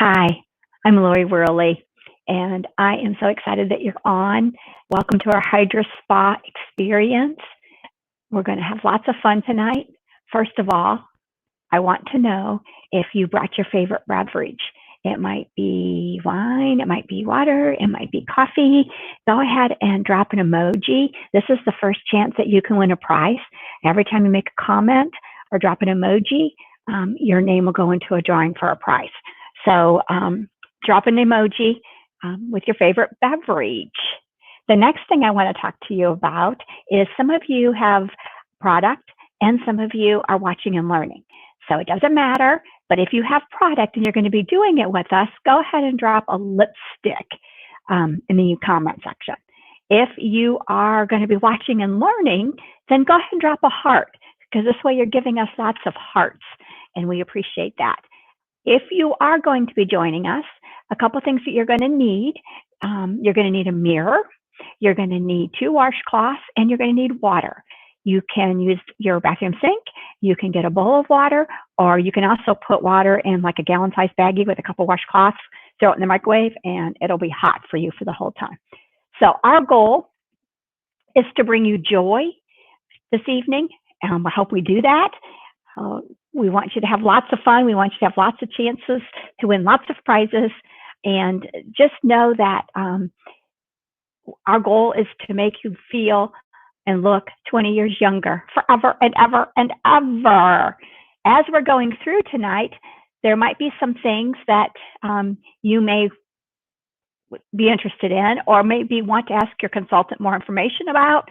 Hi, I'm Lorri Worley, and I am so excited that you're on. Welcome to our Hydra Spa experience. We're going to have lots of fun tonight. First of all, I want to know if you brought your favorite beverage. It might be wine, it might be water, it might be coffee. Go ahead and drop an emoji. This is the first chance that you can win a prize. Every time you make a comment or drop an emoji, your name will go into a drawing for a prize. So drop an emoji with your favorite beverage. The next thing I want to talk to you about is some of you have product and some of you are watching and learning. So it doesn't matter, but if you have product and you're going to be doing it with us, go ahead and drop a lipstick in the comment section. If you are going to be watching and learning, then go ahead and drop a heart, because this way you're giving us lots of hearts, and we appreciate that. If you are going to be joining us, a couple things that you're going to need. You're going to need a mirror, you're going to need 2 washcloths, and you're going to need water. You can use your bathroom sink, you can get a bowl of water, or you can also put water in like a gallon-sized baggie with a couple washcloths, throw it in the microwave, and it'll be hot for you for the whole time. So our goal is to bring you joy this evening. I hope we do that. We want you to have lots of fun. We want you to have lots of chances to win lots of prizes. And just know that our goal is to make you feel and look 20 years younger forever and ever and ever. As we're going through tonight, there might be some things that you may be interested in, or maybe want to ask your consultant more information about.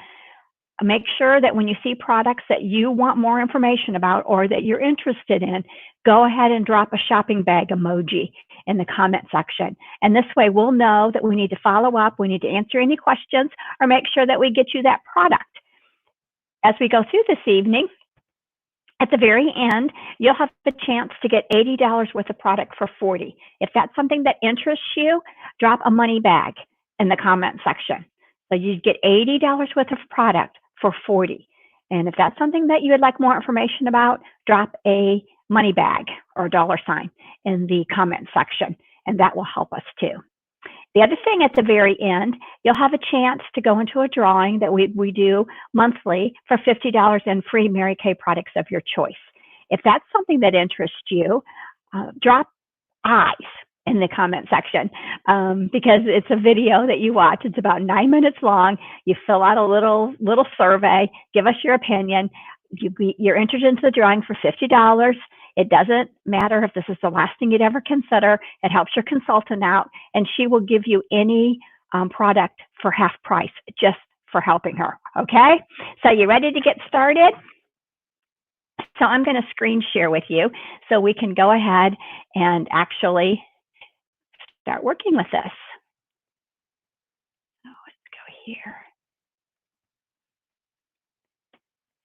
Make sure that when you see products that you want more information about or that you're interested in, go ahead and drop a shopping bag emoji in the comment section. And this way we'll know that we need to follow up, we need to answer any questions, or make sure that we get you that product. As we go through this evening, at the very end, you'll have the chance to get $80 worth of product for $40. If that's something that interests you, drop a money bag in the comment section. So you get $80 worth of product for $40. And if that's something that you would like more information about, drop a money bag or $sign in the comment section, and that will help us too. The other thing at the very end, you'll have a chance to go into a drawing that we do monthly for $50 in free Mary Kay products of your choice. If that's something that interests you, drop eyes in the comment section, because it's a video that you watch. It's about 9 minutes long. You fill out a little survey, give us your opinion. You're entered into the drawing for $50. It doesn't matter if this is the last thing you'd ever consider. It helps your consultant out, and she will give you any product for half price just for helping her. Okay, so you ready to get started? So I'm going to screen share with you so we can go ahead and actually start working with this. So let's go here.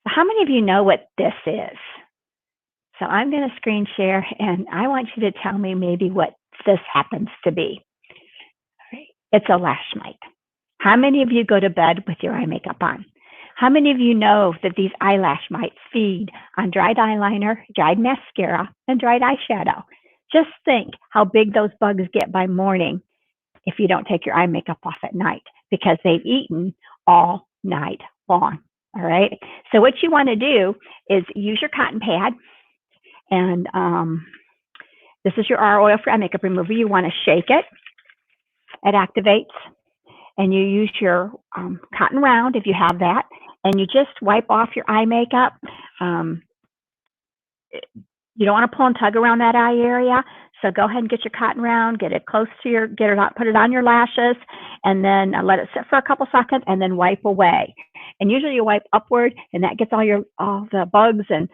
So how many of you know what this is? So I'm going to screen share, and I want you to tell me maybe what this happens to be. All right. It's a lash mite. How many of you go to bed with your eye makeup on? How many of you know that these eyelash mites feed on dried eyeliner, dried mascara, and dried eyeshadow? Just think how big those bugs get by morning if you don't take your eye makeup off at night, because they've eaten all night long. All right. So what you want to do is use your cotton pad, and this is your oil-free eye makeup remover. You want to shake it. It activates, and you use your cotton round if you have that, and you just wipe off your eye makeup. You don't want to pull and tug around that eye area, so go ahead and get your cotton round, get it close to your, put it on your lashes, and then let it sit for a couple seconds, and then wipe away. And usually you wipe upward, and that gets all the bugs and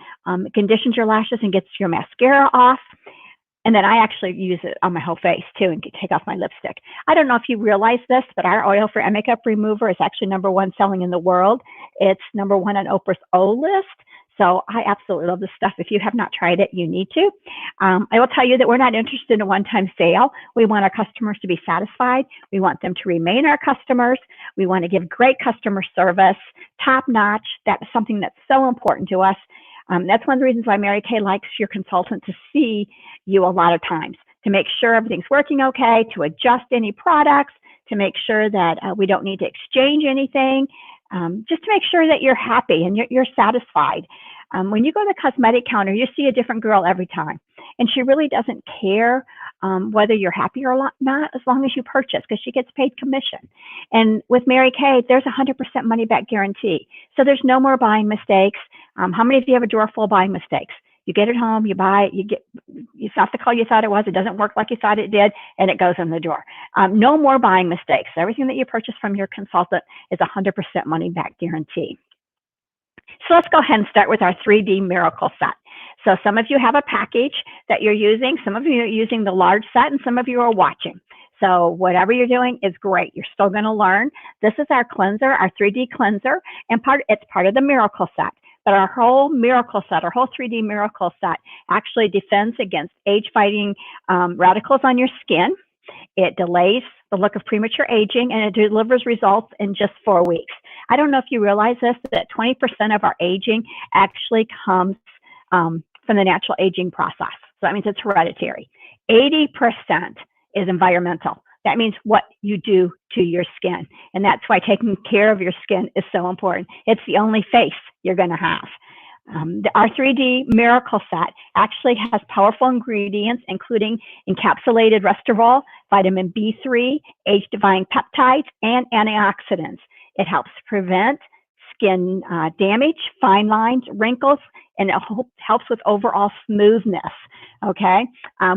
conditions your lashes and gets your mascara off. And then I actually use it on my whole face too, and take off my lipstick. I don't know if you realize this, but our oil-free eye makeup remover is actually #1 selling in the world. It's #1 on Oprah's O list. So I absolutely love this stuff. If you have not tried it, you need to. I will tell you that we're not interested in a one-time sale. We want our customers to be satisfied. We want them to remain our customers. We want to give great customer service, top notch. That's something that's so important to us. That's one of the reasons why Mary Kay likes your consultant to see you a lot of times, to make sure everything's working okay, to adjust any products, to make sure that we don't need to exchange anything, just to make sure that you're happy and you're satisfied. When you go to the cosmetic counter, you see a different girl every time, and she really doesn't care whether you're happy or not, as long as you purchase, because she gets paid commission. And with Mary Kay, there's 100% money back guarantee. So there's no more buying mistakes. How many of you have a drawer full of buying mistakes? You get it home, you buy it, it's not the color you thought it was, it doesn't work like you thought it did, and it goes in the drawer. No more buying mistakes. Everything that you purchase from your consultant is 100% money back guarantee. So let's go ahead and start with our 3D Miracle Set. So some of you have a package that you're using, some of you are using the large set, and some of you are watching. So whatever you're doing is great. You're still going to learn. This is our cleanser, our 3D cleanser, and it's part of the Miracle Set. But our whole Miracle Set, our whole 3D Miracle Set actually defends against age-fighting radicals on your skin. It delays the look of premature aging, and it delivers results in just 4 weeks. I don't know if you realize this, that 20% of our aging actually comes from the natural aging process. So that means it's hereditary. 80% is environmental. That means what you do to your skin. And that's why taking care of your skin is so important. It's the only face you're going to have. Our 3D Miracle Set actually has powerful ingredients, including encapsulated resveratrol, vitamin B3, age-defying peptides, and antioxidants. It helps prevent skin damage, fine lines, wrinkles, and it helps with overall smoothness. Okay,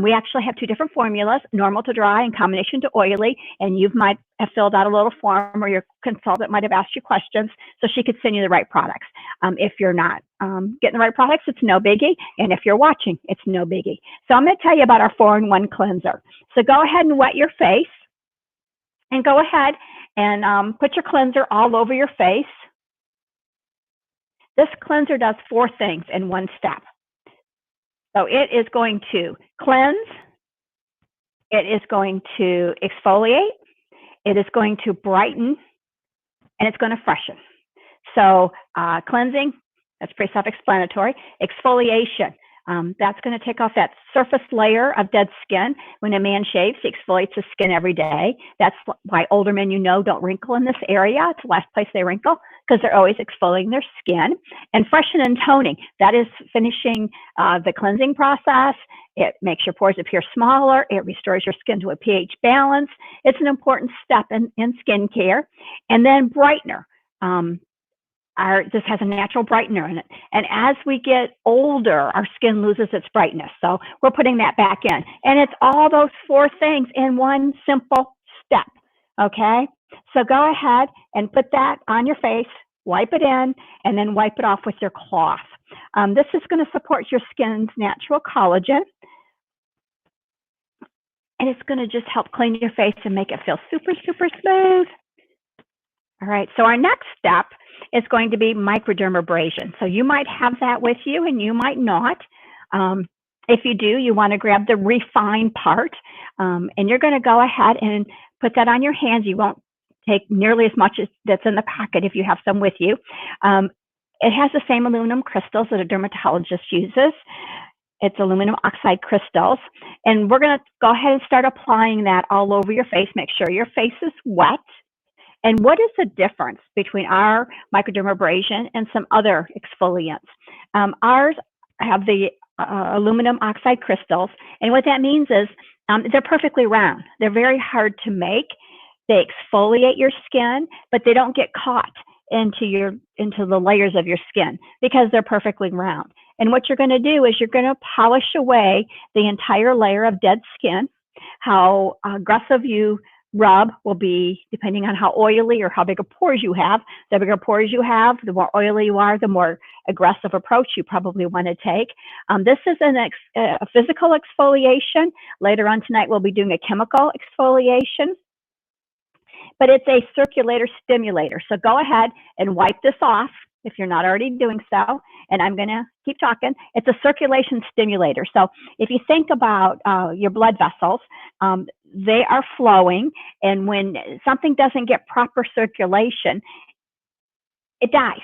we actually have 2 different formulas, normal to dry and combination to oily, and you might have filled out a little form, or your consultant might have asked you questions so she could send you the right products. If you're not getting the right products, it's no biggie, and if you're watching, it's no biggie. So I'm going to tell you about our 4-in-1 cleanser. So go ahead and wet your face, and go ahead and put your cleanser all over your face. This cleanser does 4 things in one step. So it is going to cleanse, it is going to exfoliate, it is going to brighten, and it's going to freshen. So cleansing, that's pretty self-explanatory. Exfoliation, that's going to take off that surface layer of dead skin. When a man shaves, he exfoliates his skin every day. That's why older men, don't wrinkle in this area. It's the last place they wrinkle, because they're always exfoliating their skin. And freshen and toning, that is finishing the cleansing process. It makes your pores appear smaller. It restores your skin to a pH balance. It's an important step in skincare. And then brightener. This has a natural brightener in it. And as we get older, our skin loses its brightness. So we're putting that back in. And it's all those 4 things in one simple step, okay? So go ahead and put that on your face, wipe it in, and then wipe it off with your cloth. This is going to support your skin's natural collagen. And it's going to just help clean your face and make it feel super, super smooth. All right, so our next step is going to be microdermabrasion. So you might have that with you and you might not. If you do, you want to grab the refine part, and you're going to go ahead and put that on your hands. You won't take nearly as much as that's in the packet if you have some with you. It has the same aluminum crystals that a dermatologist uses. It's aluminum oxide crystals. And we're going to go ahead and start applying that all over your face. Make sure your face is wet. And what is the difference between our microdermabrasion and some other exfoliants? Ours have the aluminum oxide crystals. And what that means is they're perfectly round. They're very hard to make. They exfoliate your skin, but they don't get caught into the layers of your skin because they're perfectly round. And what you're going to do is you're going to polish away the entire layer of dead skin. How aggressive you rub will be depending on how oily or how big of pores you have. The bigger pores you have, the more oily you are, the more aggressive approach you probably want to take. This is a physical exfoliation. Later on tonight, we'll be doing a chemical exfoliation. But it's a circulator stimulator. So go ahead and wipe this off if you're not already doing so. And I'm going to keep talking. It's a circulation stimulator. So if you think about your blood vessels, they are flowing. And when something doesn't get proper circulation, it dies.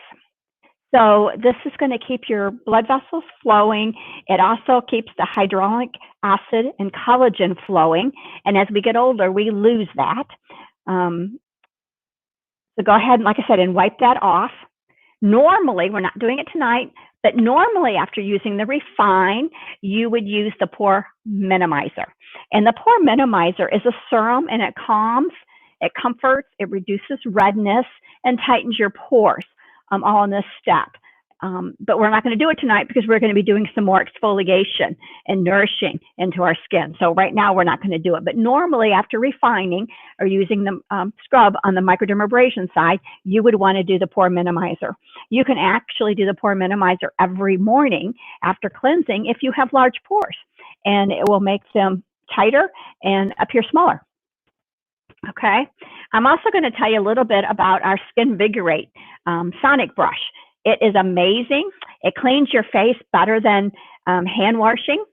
So this is going to keep your blood vessels flowing. It also keeps the hyaluronic acid and collagen flowing. And as we get older, we lose that. So go ahead and, like I said, and wipe that off. Normally, we're not doing it tonight, but normally after using the Refine, you would use the Pore Minimizer. And the Pore Minimizer is a serum, and it calms, it comforts, it reduces redness, and tightens your pores, all in this step. But we're not going to do it tonight because we're going to be doing some more exfoliation and nourishing into our skin. So right now we're not going to do it. But normally after refining or using the scrub on the microdermabrasion side, you would want to do the Pore Minimizer. You can actually do the Pore Minimizer every morning after cleansing if you have large pores, and it will make them tighter and appear smaller. Okay, I'm also going to tell you a little bit about our Skinvigorate sonic brush. It is amazing. It cleans your face better than hand washing.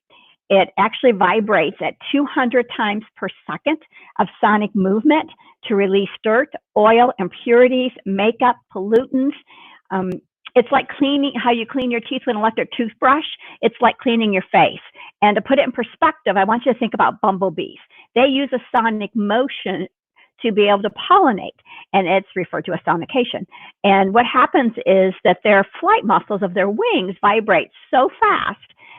It actually vibrates at 200 times per second of sonic movement to release dirt, oil, impurities, makeup, pollutants. It's like cleaning, how you clean your teeth with an electric toothbrush. It's like cleaning your face. And to put it in perspective, I want you to think about bumblebees. They use a sonic motion to be able to pollinate, and it's referred to as sonication. And what happens is that their flight muscles of their wings vibrate so fast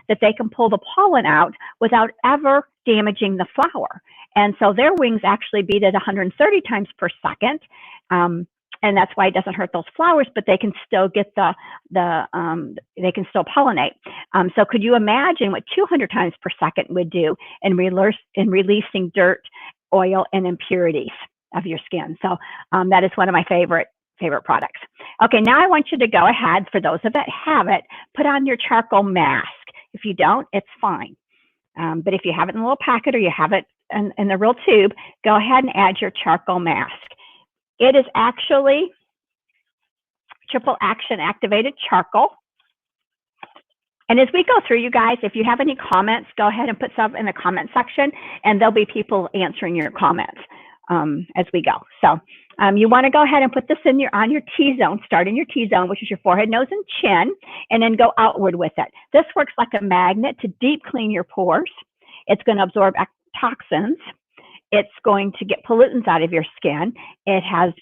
that they can pull the pollen out without ever damaging the flower. And so their wings actually beat at 130 times per second. And that's why it doesn't hurt those flowers, but they can still get they can still pollinate. So could you imagine what 200 times per second would do in releasing dirt, oil, and impurities of your skin? So that is one of my favorite products. Okay, now I want you to go ahead, for those of that have it, put on your charcoal mask. If you don't, it's fine. But if you have it in a little packet or you have it in the real tube, go ahead and add your charcoal mask. It is actually triple action activated charcoal. And as we go through, you guys, if you have any comments, go ahead and put some in the comment section, and there'll be people answering your comments as we go. So you want to go ahead and put this in on your T-zone, start in your T-zone, which is your forehead, nose, and chin, and then go outward with it. This works like a magnet to deep clean your pores. It's going to absorb toxins. It's going to get pollutants out of your skin. It has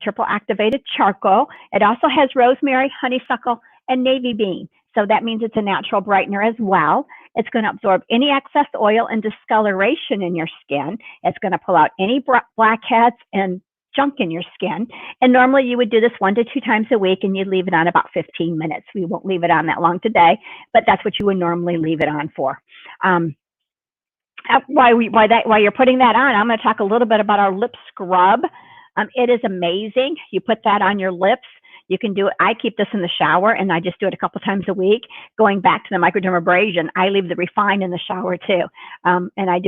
triple activated charcoal. It also has rosemary, honeysuckle, and navy bean. So that means it's a natural brightener as well. It's going to absorb any excess oil and discoloration in your skin. It's going to pull out any blackheads and junk in your skin. And normally you would do this 1 to 2 times a week, and you'd leave it on about 15 minutes. We won't leave it on that long today, but that's what you would normally leave it on for. While you're putting that on, I'm going to talk a little bit about our lip scrub. It is amazing. You put that on your lips. You can do it. I keep this in the shower, and I just do it a couple times a week. Going back to the microdermabrasion, I leave the Refine in the shower too, and I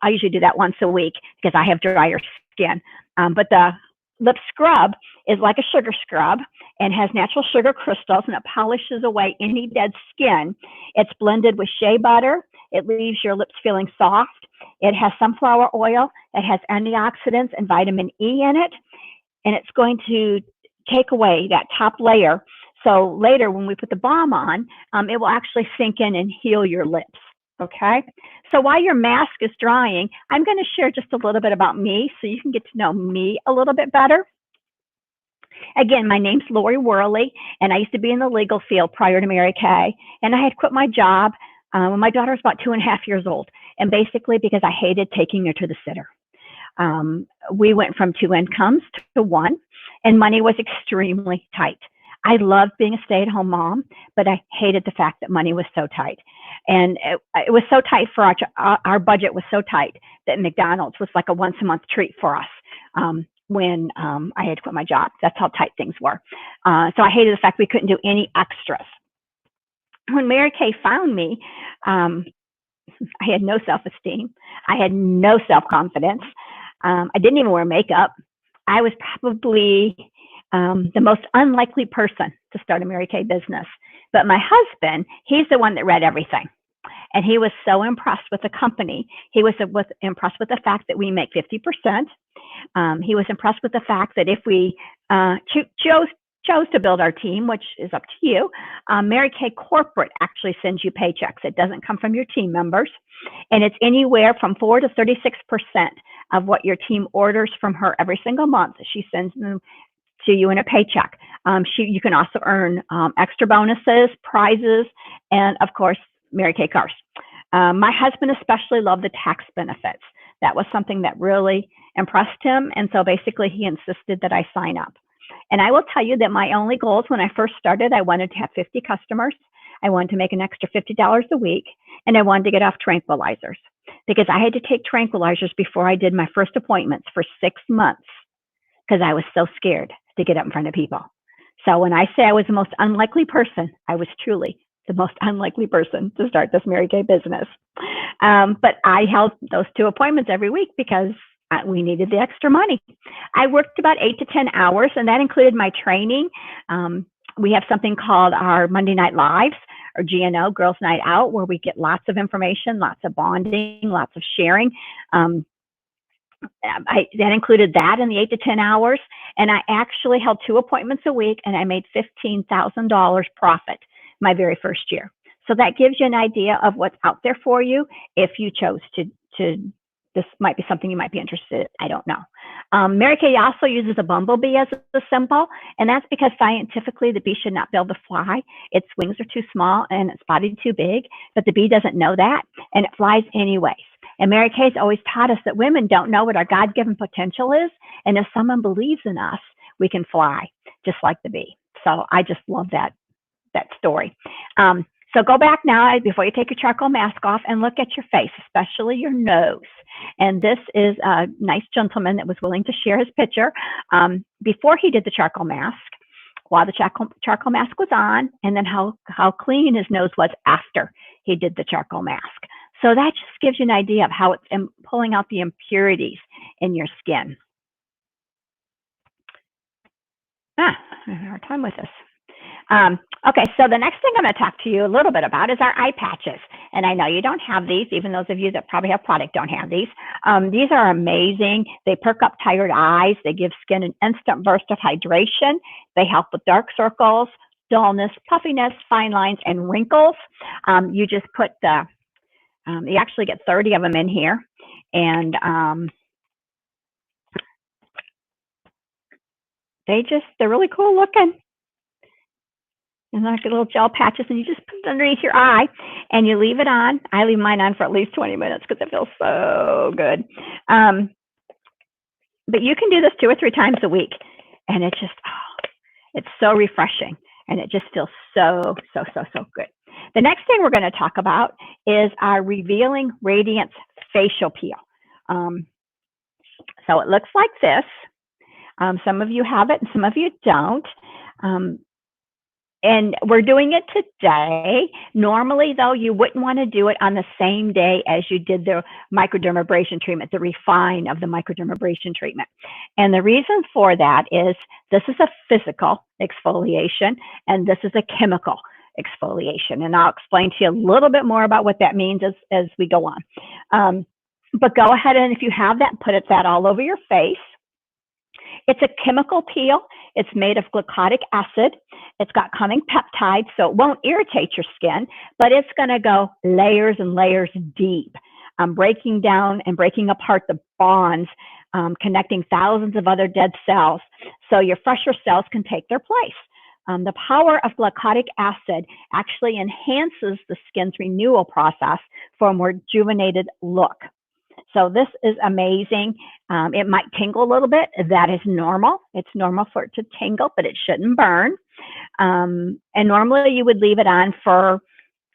usually do that once a week because I have drier skin. But the lip scrub is like a sugar scrub and has natural sugar crystals, and it polishes away any dead skin. It's blended with shea butter. It leaves your lips feeling soft. It has sunflower oil. It has antioxidants and vitamin E in it. And it's going to take away that top layer. So later when we put the balm on, it will actually sink in and heal your lips. Okay. So while your mask is drying, I'm going to share just a little bit about me so you can get to know me a little bit better. Again, my name's Lorri Worley, and I used to be in the legal field prior to Mary Kay. And I had quit my job when my daughter was about 2.5 years old, and basically because I hated taking her to the sitter. We went from 2 incomes to 1, and money was extremely tight. I loved being a stay-at-home mom, but I hated the fact that money was so tight. And it was so tight for our budget was so tight that McDonald's was like a once-a-month treat for us when I had quit my job. That's how tight things were. So I hated the fact we couldn't do any extras. When Mary Kay found me, I had no self-esteem. I had no self-confidence. I didn't even wear makeup. I was probably the most unlikely person to start a Mary Kay business. But my husband, he's the one that read everything. And he was so impressed with the company. He was impressed with the fact that we make 50%. He was impressed with the fact that if we chose chose to build our team, which is up to you, Mary Kay Corporate actually sends you paychecks. It doesn't come from your team members. And it's anywhere from 4 to 36% of what your team orders from her every single month. She sends them to you in a paycheck. You can also earn extra bonuses, prizes, and of course, Mary Kay cars. My husband especially loved the tax benefits. That was something that really impressed him. And so basically he insisted that I sign up. And I will tell you that my only goals when I first started, I wanted to have 50 customers. I wanted to make an extra $50 a week, and I wanted to get off tranquilizers because I had to take tranquilizers before I did my first appointments for 6 months because I was so scared to get up in front of people. So when I say I was the most unlikely person, I was truly the most unlikely person to start this Mary Kay business. But I held those 2 appointments every week because we needed the extra money. I worked about 8 to 10 hours, and that included my training. We have something called our Monday Night Lives, or GNO, Girls Night Out, where we get lots of information, lots of bonding, lots of sharing. That included that in the 8 to 10 hours. And I actually held 2 appointments a week, and I made $15,000 profit my very first year. So that gives you an idea of what's out there for you if you chose to this might be something you might be interested in. I don't know. Mary Kay also uses a bumblebee as a symbol, and that's because scientifically the bee should not be able to fly. Its wings are too small and its body too big, but the bee doesn't know that, and it flies anyways. And Mary Kay's always taught us that women don't know what our God-given potential is, and if someone believes in us, we can fly just like the bee. So I just love that story. So go back now before you take your charcoal mask off and look at your face, especially your nose. And this is a nice gentleman that was willing to share his picture before he did the charcoal mask, while the charcoal mask was on, and then how clean his nose was after he did the charcoal mask. So that just gives you an idea of how it's pulling out the impurities in your skin. I have a hard time with this. Okay, so the next thing I'm going to talk to you a little bit about is our eye patches. And I know you don't have these, even those of you that probably have product don't have these. These are amazing. They perk up tired eyes. They give skin an instant burst of hydration. They help with dark circles, dullness, puffiness, fine lines, and wrinkles. You just put you actually get 30 of them in here. And they're really cool looking. And like little gel patches, and you just put it underneath your eye and you leave it on. I leave mine on for at least 20 minutes because it feels so good. But you can do this 2 or 3 times a week, and it's so refreshing, and it just feels so good. The next thing we're going to talk about is our Revealing Radiance Facial Peel. So it looks like this. Some of you have it and some of you don't. And we're doing it today. Normally, though, you wouldn't want to do it on the same day as you did the microdermabrasion treatment, the refine of the microdermabrasion treatment. And the reason for that is this is a physical exfoliation, and this is a chemical exfoliation. And I'll explain to you a little bit more about what that means as we go on. But go ahead, and if you have that, put that all over your face. It's a chemical peel. It's made of glycolic acid. It's got calming peptides, so it won't irritate your skin, but it's going to go layers and layers deep, breaking down and breaking apart the bonds, connecting thousands of other dead cells, so your fresher cells can take their place. The power of glycolic acid actually enhances the skin's renewal process for a more rejuvenated look. So this is amazing. It might tingle a little bit. That is normal. It's normal for it to tingle, but it shouldn't burn. And normally you would leave it on for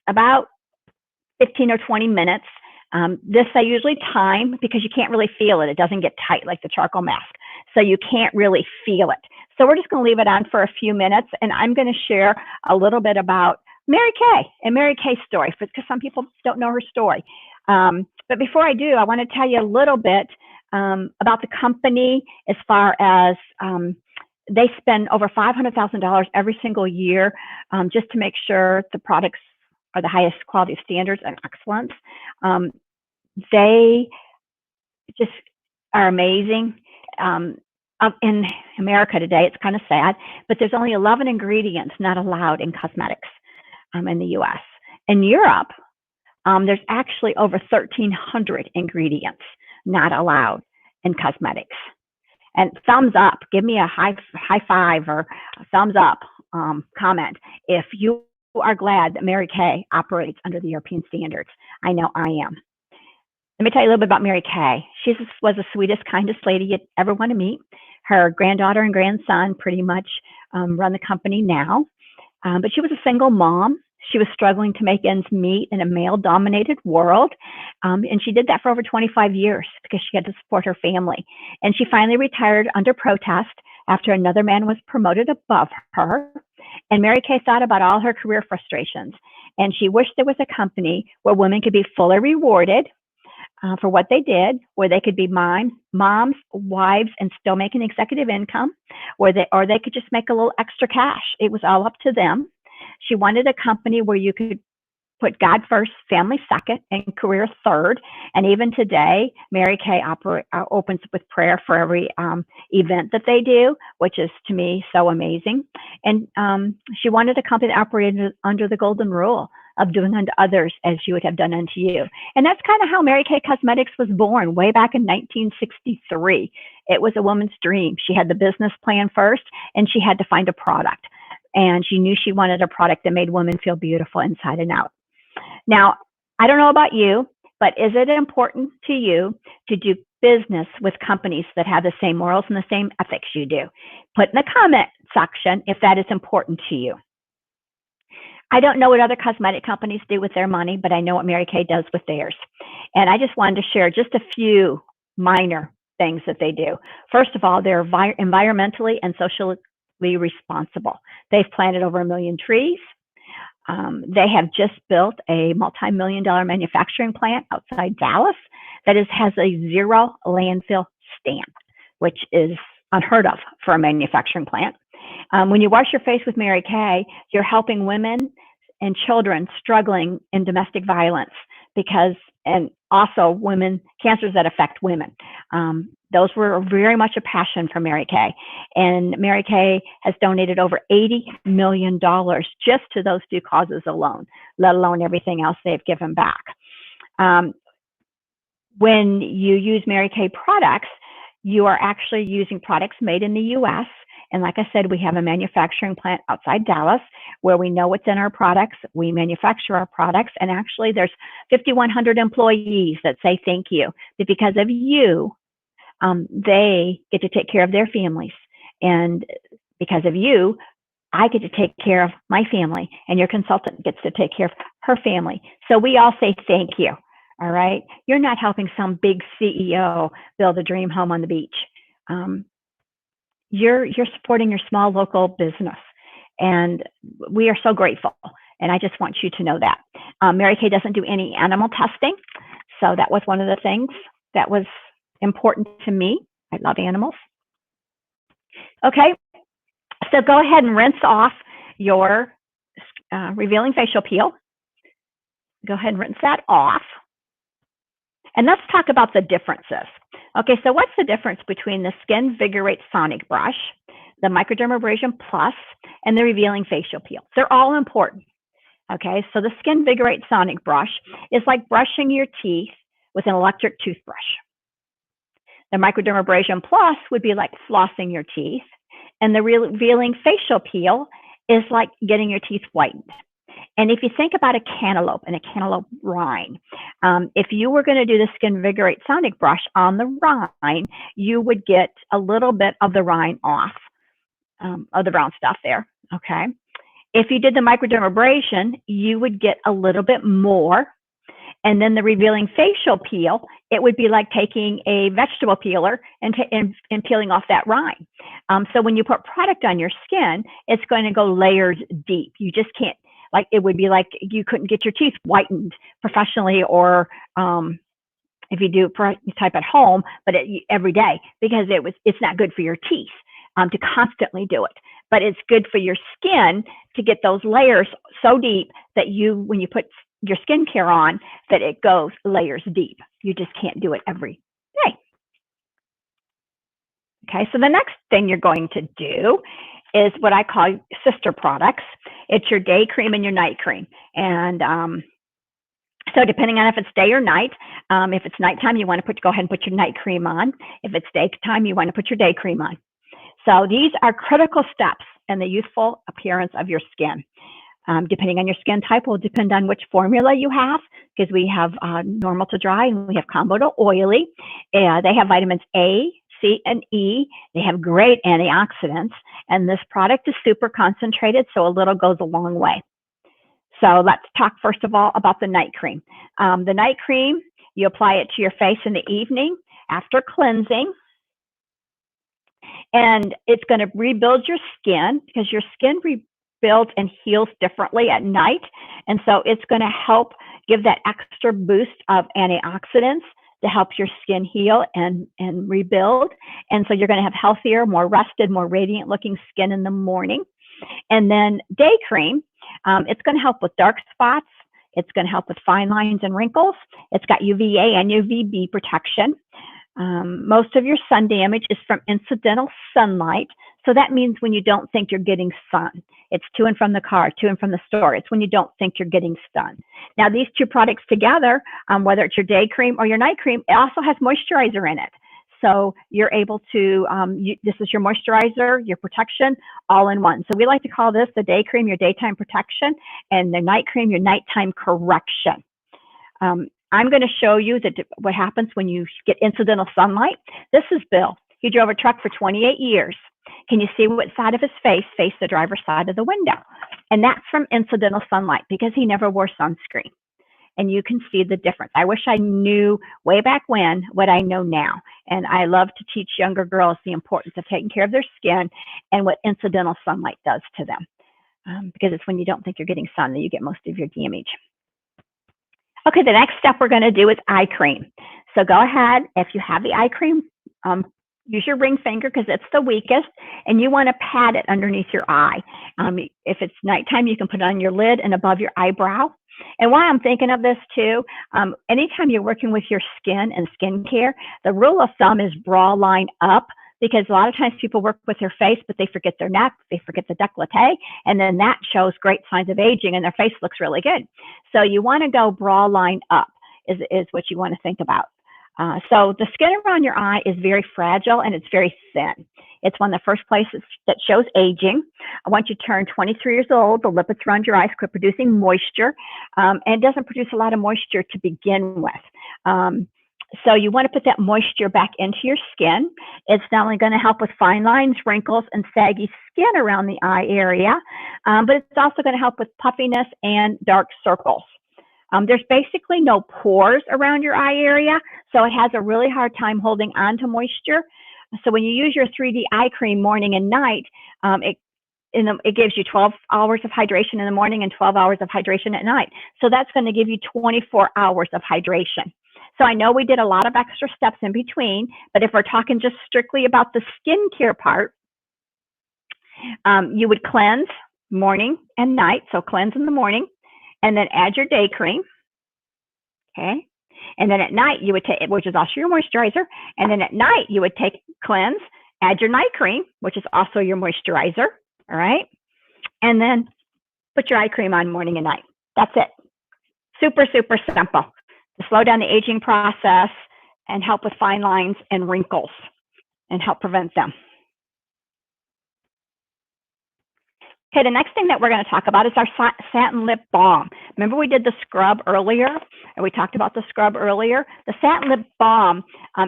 about 15 or 20 minutes. This I usually time because you can't really feel it. It doesn't get tight like the charcoal mask. So you can't really feel it. So we're just going to leave it on for a few minutes, and I'm going to share a little bit about Mary Kay and Mary Kay's story, because some people don't know her story. But before I do, I want to tell you a little bit about the company as far as they spend over $500,000 every single year just to make sure the products are the highest quality standards and excellence. They just are amazing. in America today, it's kind of sad, but there's only 11 ingredients not allowed in cosmetics in the US. In Europe, there's actually over 1,300 ingredients not allowed in cosmetics. And thumbs up, give me a high five or a thumbs up comment if you are glad that Mary Kay operates under the European standards. I know I am. Let me tell you a little bit about Mary Kay. She was the sweetest, kindest lady you'd ever want to meet. Her granddaughter and grandson pretty much run the company now. But she was a single mom. She was struggling to make ends meet in a male-dominated world. And she did that for over 25 years because she had to support her family. And she finally retired under protest after another man was promoted above her. And Mary Kay thought about all her career frustrations. And she wished there was a company where women could be fully rewarded for what they did, where they could be moms, wives, and still make an executive income, or they could just make a little extra cash. It was all up to them. She wanted a company where you could put God first, family second, and career third. And even today, Mary Kay opens with prayer for every event that they do, which is to me so amazing. And she wanted a company that operated under the golden rule of doing unto others as you would have done unto you. And that's kind of how Mary Kay Cosmetics was born way back in 1963. It was a woman's dream. She had the business plan first, and she had to find a product. And she knew she wanted a product that made women feel beautiful inside and out. Now, I don't know about you, but is it important to you to do business with companies that have the same morals and the same ethics you do? Put in the comment section if that is important to you. I don't know what other cosmetic companies do with their money, but I know what Mary Kay does with theirs. And I just wanted to share just a few minor things that they do. First of all, they're environmentally and socially responsible. They've planted over 1 million trees. They have just built a multi-million-dollar manufacturing plant outside Dallas that has a 0 landfill stamp, which is unheard of for a manufacturing plant. When you wash your face with Mary Kay, you're helping women and children struggling in domestic violence and also women, cancers that affect women. Those were very much a passion for Mary Kay. And Mary Kay has donated over $80 million just to those 2 causes alone, let alone everything else they've given back. When you use Mary Kay products, you are actually using products made in the US. And like I said, we have a manufacturing plant outside Dallas where we know what's in our products. We manufacture our products. And actually, there's 5,100 employees that say thank you. But because of you, they get to take care of their families. And because of you, I get to take care of my family. And your consultant gets to take care of her family. So we all say thank you. All right? You're not helping some big CEO build a dream home on the beach. You're supporting your small local business, and we are so grateful. And I just want you to know that. Mary Kay doesn't do any animal testing, so that was one of the things that was important to me. I love animals. Okay, so go ahead and rinse off your revealing facial peel. Go ahead and rinse that off. And let's talk about the differences. Okay, so what's the difference between the Skin Vigorate Sonic Brush, the Microdermabrasion Plus, and the Revealing Facial Peel? They're all important. Okay, so the Skin Vigorate Sonic Brush is like brushing your teeth with an electric toothbrush. The Microdermabrasion Plus would be like flossing your teeth, and the Revealing Facial Peel is like getting your teeth whitened. And if you think about a cantaloupe and a cantaloupe rind, if you were going to do the Skin Vigorate Sonic Brush on the rind, you would get a little bit of the rind off of the brown stuff there, okay? If you did the microdermabrasion, you would get a little bit more. And then the Revealing Facial Peel, it would be like taking a vegetable peeler and peeling off that rind. So when you put product on your skin, it's going to go layers deep. You just can't. Like it would be like you couldn't get your teeth whitened professionally, or if you do type at home, but every day, because it's not good for your teeth to constantly do it. But it's good for your skin to get those layers so deep that when you put your skincare on, that it goes layers deep. You just can't do it every day. Okay, so the next thing you're going to do is what I call sister products. It's your day cream and your night cream. And so depending on if it's day or night, if it's nighttime, you want to go ahead and put your night cream on. If it's daytime, you want to put your day cream on. So these are critical steps in the youthful appearance of your skin. Depending on your skin type will depend on which formula you have, because we have normal to dry and we have combo to oily. They have vitamins A, C, and E. They have great antioxidants, and this product is super concentrated, so a little goes a long way. So let's talk first of all about the night cream. The night cream, you apply it to your face in the evening after cleansing, and it's going to rebuild your skin, because your skin rebuilds and heals differently at night, and so it's going to help give that extra boost of antioxidants to help your skin heal and rebuild. And so you're going to have healthier, more rested, more radiant looking skin in the morning. And then day cream, it's going to help with dark spots. It's going to help with fine lines and wrinkles. It's got UVA and UVB protection. Most of your sun damage is from incidental sunlight. So that means when you don't think you're getting sun. It's to and from the car, to and from the store. It's when you don't think you're getting sun. Now, these two products together, whether it's your day cream or your night cream, it also has moisturizer in it. So you're able to, this is your moisturizer, your protection, all in one. So we like to call this the day cream, your daytime protection, and the night cream, your nighttime correction. I'm going to show you what happens when you get incidental sunlight. This is Bill. He drove a truck for 28 years. Can you see what side of his face faced the driver's side of the window? And that's from incidental sunlight, because he never wore sunscreen. And you can see the difference. I wish I knew way back when what I know now. And I love to teach younger girls the importance of taking care of their skin and what incidental sunlight does to them. Because it's when you don't think you're getting sun that you get most of your damage. Okay, the next step we're going to do is eye cream. So go ahead, if you have the eye cream, use your ring finger, because it's the weakest, and you want to pat it underneath your eye. If it's nighttime, you can put it on your lid and above your eyebrow. And why I'm thinking of this too, anytime you're working with your skin and skincare, the rule of thumb is bra line up, because a lot of times people work with their face, but they forget their neck, they forget the décolleté, and then that shows great signs of aging and their face looks really good. So you want to go bra line up is what you want to think about. So the skin around your eye is very fragile and it's very thin. It's one of the first places that shows aging. Once you turn 23 years old, the lipids around your eyes quit producing moisture, and it doesn't produce a lot of moisture to begin with. So you want to put that moisture back into your skin. It's not only going to help with fine lines, wrinkles, and saggy skin around the eye area, but it's also going to help with puffiness and dark circles. There's basically no pores around your eye area, so it has a really hard time holding on to moisture. So when you use your 3D eye cream morning and night, it gives you 12 hours of hydration in the morning and 12 hours of hydration at night. So that's going to give you 24 hours of hydration. So I know we did a lot of extra steps in between, but if we're talking just strictly about the skincare part, you would cleanse morning and night. So cleanse in the morning, and then add your day cream, okay? And then at night you would take, which is also your moisturizer, and then at night you would take cleanse, add your night cream, which is also your moisturizer, all right? And then put your eye cream on morning and night. That's it. Super, super simple to slow down the aging process and help with fine lines and wrinkles and help prevent them. Okay, the next thing that we're going to talk about is our satin lip balm. Remember we did the scrub earlier, and we talked about the scrub earlier? The satin lip balm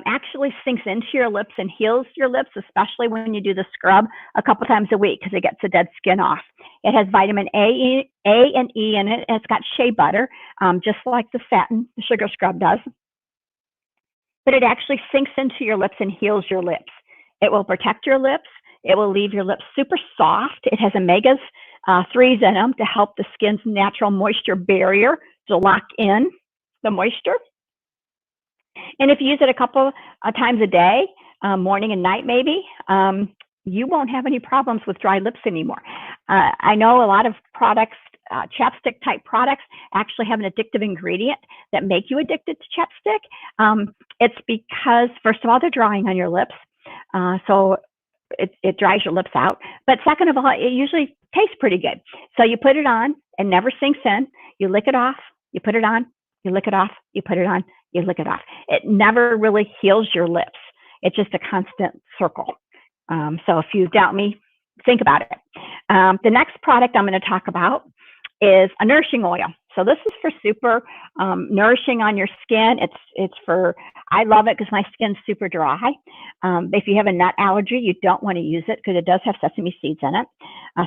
actually sinks into your lips and heals your lips, especially when you do the scrub a couple times a week, because it gets the dead skin off. It has vitamin A and E in it, and it's got shea butter, just like the sugar scrub does. But it actually sinks into your lips and heals your lips. It will protect your lips. It will leave your lips super soft. It has omega-3s in them to help the skin's natural moisture barrier to lock in the moisture. And if you use it a couple of times a day, morning and night maybe, you won't have any problems with dry lips anymore. I know a lot of products, chapstick type products, actually have an addictive ingredient that make you addicted to chapstick. It's because, first of all, they're drying on your lips. So it dries your lips out. But second of all, it usually tastes pretty good. So you put it on and never sinks in. You lick it off, you put it on, you lick it off, you put it on, you lick it off. It never really heals your lips. It's just a constant circle. So if you doubt me, think about it. The next product I'm going to talk about is a nourishing oil. So this is for super nourishing on your skin. It's for, I love it because my skin's super dry. If you have a nut allergy, you don't want to use it because it does have sesame seeds in it.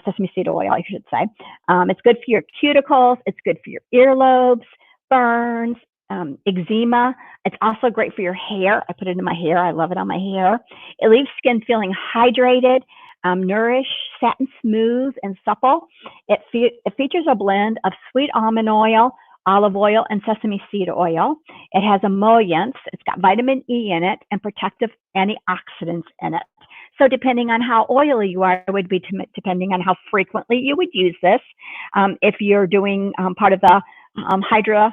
Sesame seed oil, I should say. It's good for your cuticles. It's good for your earlobes, burns, eczema. It's also great for your hair. I put it in my hair. I love it on my hair. It leaves skin feeling hydrated, nourished, satin smooth, and supple. It features a blend of sweet almond oil, olive oil, and sesame seed oil. It has emollients. It's got vitamin E in it and protective antioxidants in it. So depending on how oily you are, it would be depending on how frequently you would use this. If you're doing part of the Hydra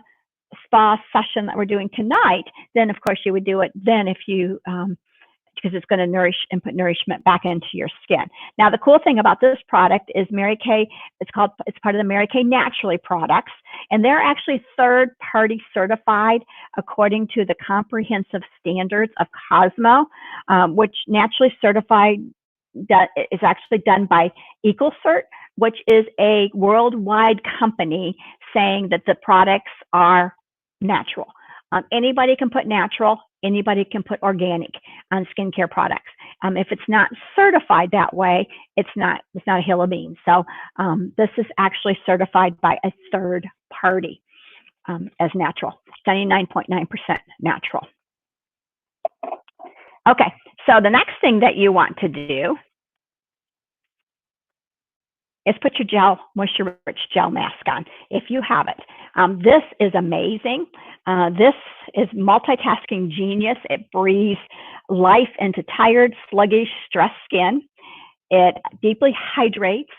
spa session that we're doing tonight, then of course you would do it then if you because it's going to nourish and put nourishment back into your skin. Now the cool thing about this product is Mary Kay, it's part of the Mary Kay Naturally products, and they're actually third-party certified according to the comprehensive standards of Cosmo, which Naturally Certified is actually done by EcoCert, which is a worldwide company saying that the products are natural. Anybody can put natural, anybody can put organic on skincare products. If it's not certified that way, it's not a hill of beans. So this is actually certified by a third party as natural, 99.9% natural. Okay, so the next thing that you want to do is put your gel, moisture-rich gel mask on, if you have it. This is amazing. This is multitasking genius. It breathes life into tired, sluggish, stressed skin. It deeply hydrates.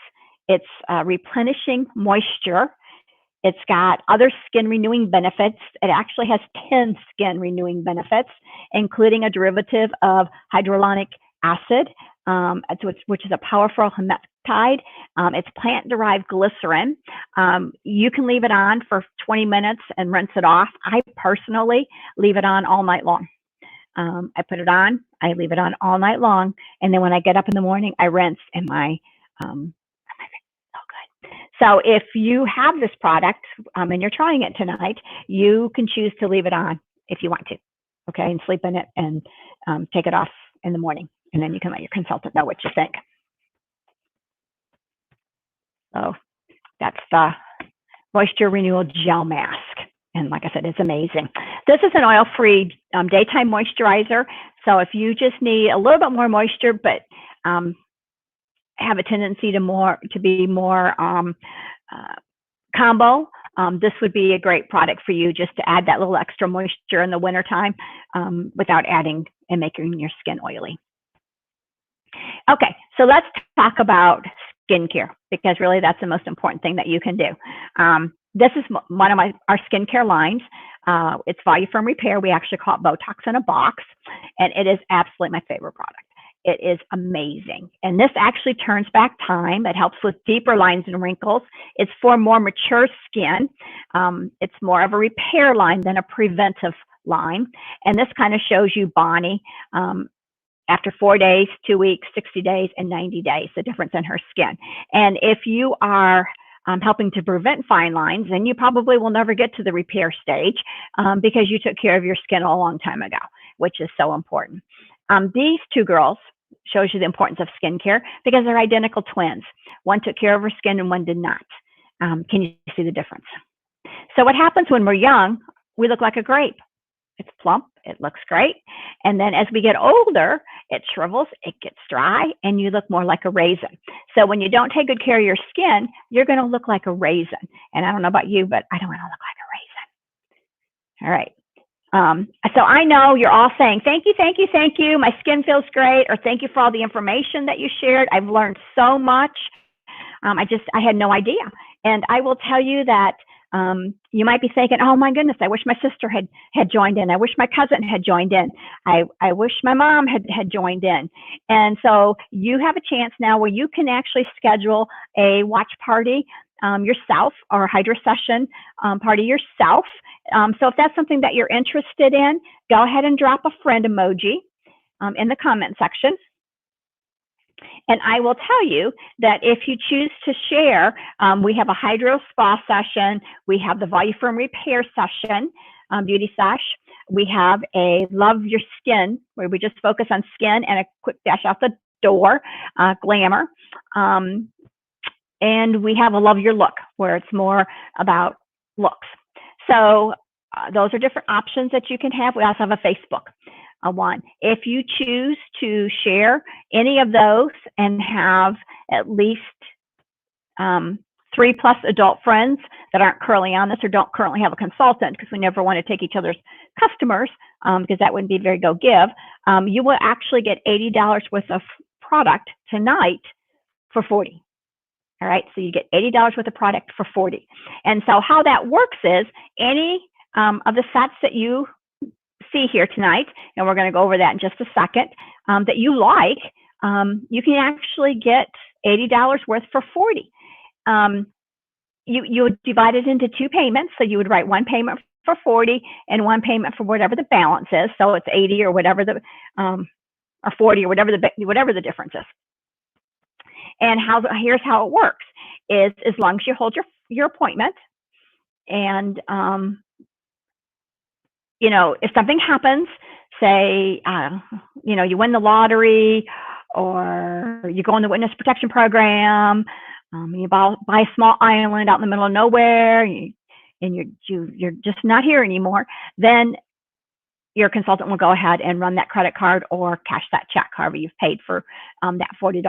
It's replenishing moisture. It's got other skin renewing benefits. It actually has 10 skin renewing benefits, including a derivative of hyaluronic acid, which is a powerful humectide. It's plant-derived glycerin. You can leave it on for 20 minutes and rinse it off. I personally leave it on all night long. I put it on, I leave it on all night long, and then when I get up in the morning, I rinse, and my so good. So if you have this product and you're trying it tonight, you can choose to leave it on if you want to, okay, and sleep in it and take it off in the morning. And then you can let your consultant know what you think. So that's the Moisture Renewal Gel Mask. And like I said, it's amazing. This is an oil-free daytime moisturizer. So if you just need a little bit more moisture, but have a tendency to be more combo, this would be a great product for you just to add that little extra moisture in the wintertime without adding and making your skin oily. Okay, so let's talk about skincare, because really that's the most important thing that you can do. This is one of our skincare lines. It's Voluform Repair. We actually call it Botox in a Box, and it is absolutely my favorite product. It is amazing. And this actually turns back time. It helps with deeper lines and wrinkles. It's for more mature skin. It's more of a repair line than a preventive line. And this kind of shows you Bonnie after 4 days, 2 weeks, 60 days, and 90 days, the difference in her skin. And if you are helping to prevent fine lines, then you probably will never get to the repair stage because you took care of your skin a long time ago, which is so important. These two girls shows you the importance of skincare because they're identical twins. One took care of her skin and one did not. Can you see the difference? So what happens when we're young, we look like a grape. It's plump, it looks great. And then as we get older, it shrivels, it gets dry, and you look more like a raisin. So when you don't take good care of your skin, you're going to look like a raisin. And I don't know about you, but I don't want to look like a raisin. All right. So I know you're all saying, thank you, thank you, thank you. My skin feels great, or thank you for all the information that you shared. I've learned so much. I had no idea. And I will tell you that You might be thinking, oh my goodness, I wish my sister had joined in. I wish my cousin had joined in. I wish my mom had joined in. And so you have a chance now where you can actually schedule a watch party yourself, or a Hydra session party yourself. So if that's something that you're interested in, go ahead and drop a friend emoji in the comment section. And I will tell you that if you choose to share, we have a Hydro Spa session. We have the Volume Repair session, Beauty-Sesh. We have a Love Your Skin, where we just focus on skin, and a quick dash out the door, glamour. And we have a Love Your Look, where it's more about looks. So those are different options that you can have. We also have a Facebook one. If you choose to share any of those and have at least 3+ adult friends that aren't currently on this or don't currently have a consultant, because we never want to take each other's customers, because that wouldn't be very give, you will actually get $80 worth of product tonight for $40. All right, so you get $80 worth of product for $40. And so how that works is any of the sets that you see here tonight, and we're going to go over that in just a second, that you like, you can actually get $80 worth for $40. You would divide it into 2 payments, so you would write one payment for $40 and one payment for whatever the balance is. So it's $80 or whatever the or $40 or whatever the difference is. And here's how it works: is as long as you hold your appointment, and you know, if something happens, say you know, you win the lottery, or you go on the witness protection program, you buy a small island out in the middle of nowhere, and you're just not here anymore, then your consultant will go ahead and run that credit card or cash that check, however you've paid for that $40.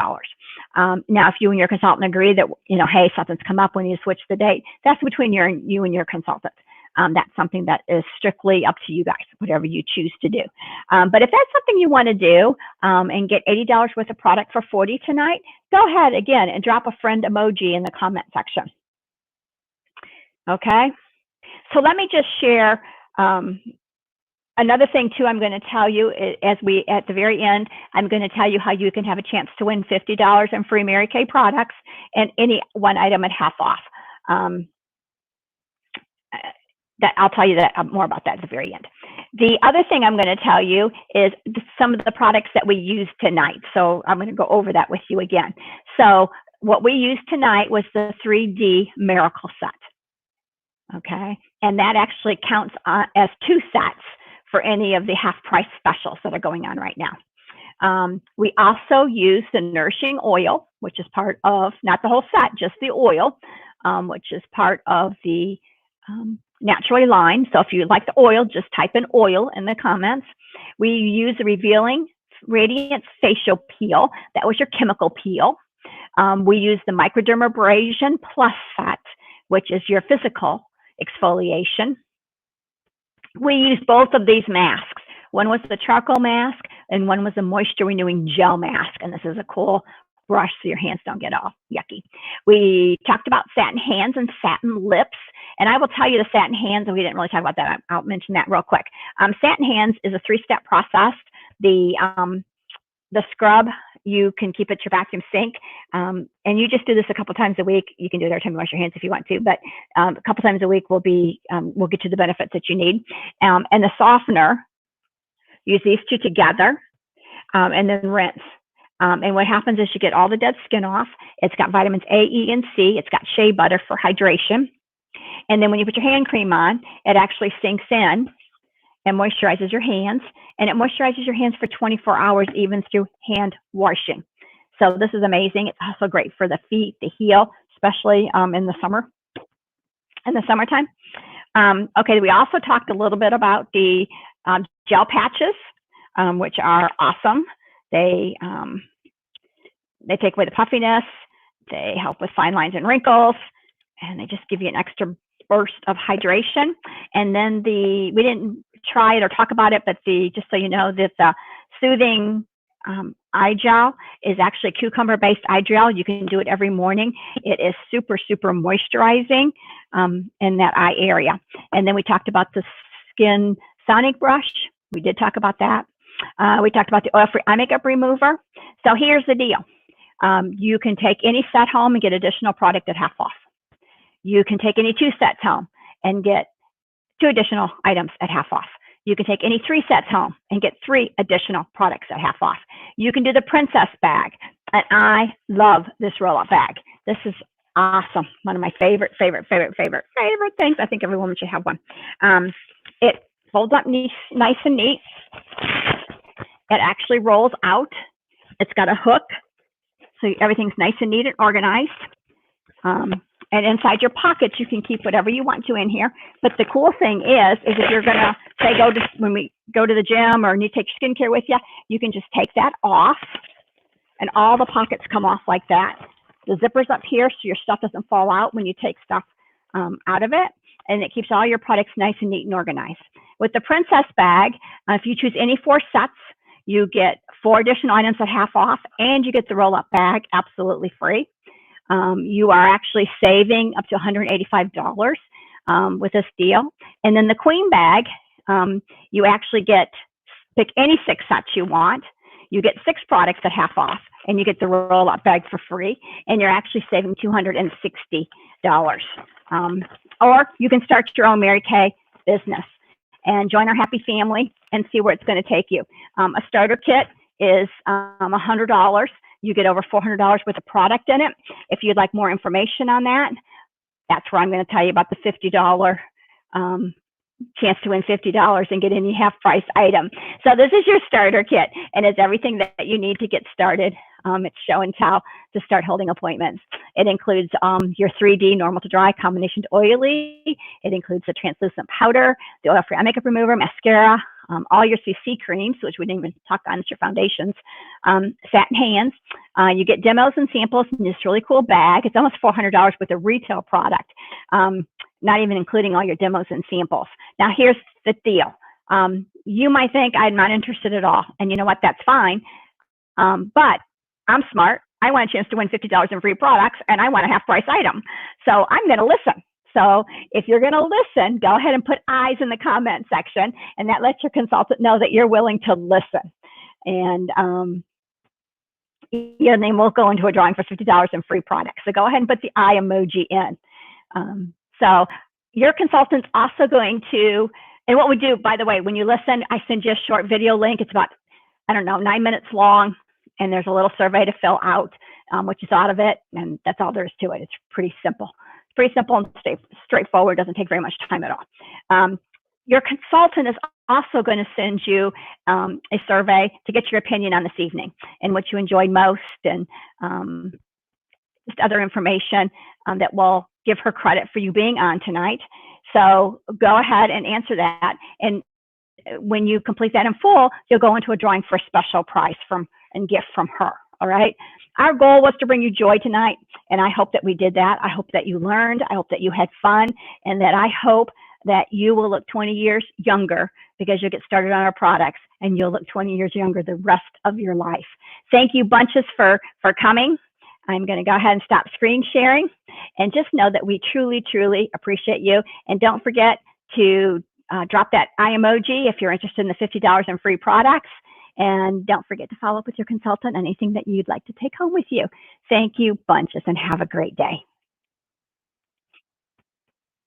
Now, if you and your consultant agree that, you know, hey, something's come up, we need to switch the date, that's between you and your consultant. That's something that is strictly up to you guys, whatever you choose to do. But if that's something you want to do and get $80 worth of product for $40 tonight, go ahead again and drop a friend emoji in the comment section. Okay, so let me just share another thing too. I'm going to tell you at the very end, I'm going to tell you how you can have a chance to win $50 in free Mary Kay products and any one item at half off. That I'll tell you that more about that at the very end. The other thing I'm going to tell you is some of the products that we used tonight. So I'm going to go over that with you again. So what we used tonight was the 3D Miracle Set. Okay, and that actually counts as 2 sets for any of the half price specials that are going on right now. We also use the Nourishing Oil, which is part of, not the whole set, just the oil, which is part of the Naturally Line. So if you like the oil, just type in oil in the comments. We use the Revealing Radiance Facial Peel. That was your chemical peel. We use the Microdermabrasion Plus Set, which is your physical exfoliation. We use both of these masks. One was the charcoal mask, and one was the moisture renewing gel mask. And this is a cool brush so your hands don't get all yucky. We talked about satin hands and satin lips. And I will tell you the satin hands, and we didn't really talk about that. I'll mention that real quick. Satin hands is a 3-step process. The scrub, you can keep it at your vacuum sink, and you just do this a couple times a week. You can do it every time you wash your hands if you want to, but a couple times a week will get you the benefits that you need. And the softener, use these 2 together, and then rinse. And what happens is you get all the dead skin off. It's got vitamins A, E, and C. It's got shea butter for hydration. And then when you put your hand cream on, it actually sinks in and moisturizes your hands. And it moisturizes your hands for 24 hours, even through hand washing. So this is amazing. It's also great for the feet, the heel, especially in the summertime. Okay, we also talked a little bit about the gel patches, which are awesome. They take away the puffiness. They help with fine lines and wrinkles, and they just give you an extra burst of hydration. And then we didn't try it or talk about it, but just so you know, that the soothing eye gel is actually cucumber-based eye gel. You can do it every morning. It is super, super moisturizing in that eye area. And then we talked about the Skin Sonic brush. We did talk about that. We talked about the oil-free eye makeup remover. So here's the deal. You can take any set home and get additional product at half off. You can take any 2 sets home and get 2 additional items at half off. You can take any 3 sets home and get 3 additional products at half off. You can do the princess bag, and I love this roll-up bag. This is awesome. One of my favorite things. I think every woman should have one. It folds up nice and neat. It actually rolls out. It's got a hook, so everything's nice and neat and organized. And inside your pockets, you can keep whatever you want to in here. But the cool thing is if you're gonna say when we go to the gym or need to take your skincare with you, you can just take that off, and all the pockets come off like that. The zipper's up here, so your stuff doesn't fall out when you take stuff out of it, and it keeps all your products nice and neat and organized. With the princess bag, if you choose any 4 sets, you get 4 additional items at half off, and you get the roll-up bag absolutely free. You are actually saving up to $185 with this deal. And then the queen bag, you actually pick any 6 sets you want. You get 6 products at half off, and you get the roll-up bag for free, and you're actually saving $260. Or you can start your own Mary Kay business and join our happy family and see where it's going to take you. A starter kit is $100. You get over $400 worth of product in it. If you'd like more information on that, that's where I'm going to tell you about the $50 chance to win $50 and get any half-price item. So this is your starter kit, and it's everything that you need to get started. It's show and tell to start holding appointments. It includes your 3D normal to dry combination to oily. It includes the translucent powder, the oil-free eye makeup remover, mascara, all your CC creams, which we didn't even talk on, it's your foundations, satin hands. You get demos and samples in this really cool bag. It's almost $400 worth of retail product, not even including all your demos and samples. Now, here's the deal. You might think I'm not interested at all, and you know what? That's fine. But I'm smart. I want a chance to win $50 in free products, and I want a half-price item. So I'm going to listen. So if you're going to listen, go ahead and put eyes in the comment section, and that lets your consultant know that you're willing to listen. And then we'll go into a drawing for $50 in free products. So go ahead and put the eye emoji in. So your consultant's also going to, and what we do, by the way, when you listen, I send you a short video link. It's about, I don't know, 9 minutes long, and there's a little survey to fill out, which is out of it, and that's all there is to it. It's pretty simple. Pretty simple and straightforward, doesn't take very much time at all. Your consultant is also going to send you a survey to get your opinion on this evening and what you enjoyed most, and just other information that will give her credit for you being on tonight. So go ahead and answer that. And when you complete that in full, you'll go into a drawing for a special prize and gift from her. All right. Our goal was to bring you joy tonight, and I hope that we did that. I hope that you learned. I hope that you had fun, and that I hope that you will look 20 years younger because you'll get started on our products, and you'll look 20 years younger the rest of your life. Thank you bunches for coming. I'm going to go ahead and stop screen sharing, and just know that we truly, truly appreciate you. And don't forget to drop that eye emoji if you're interested in the $50 in free products. And don't forget to follow up with your consultant on anything that you'd like to take home with you. Thank you bunches, and have a great day.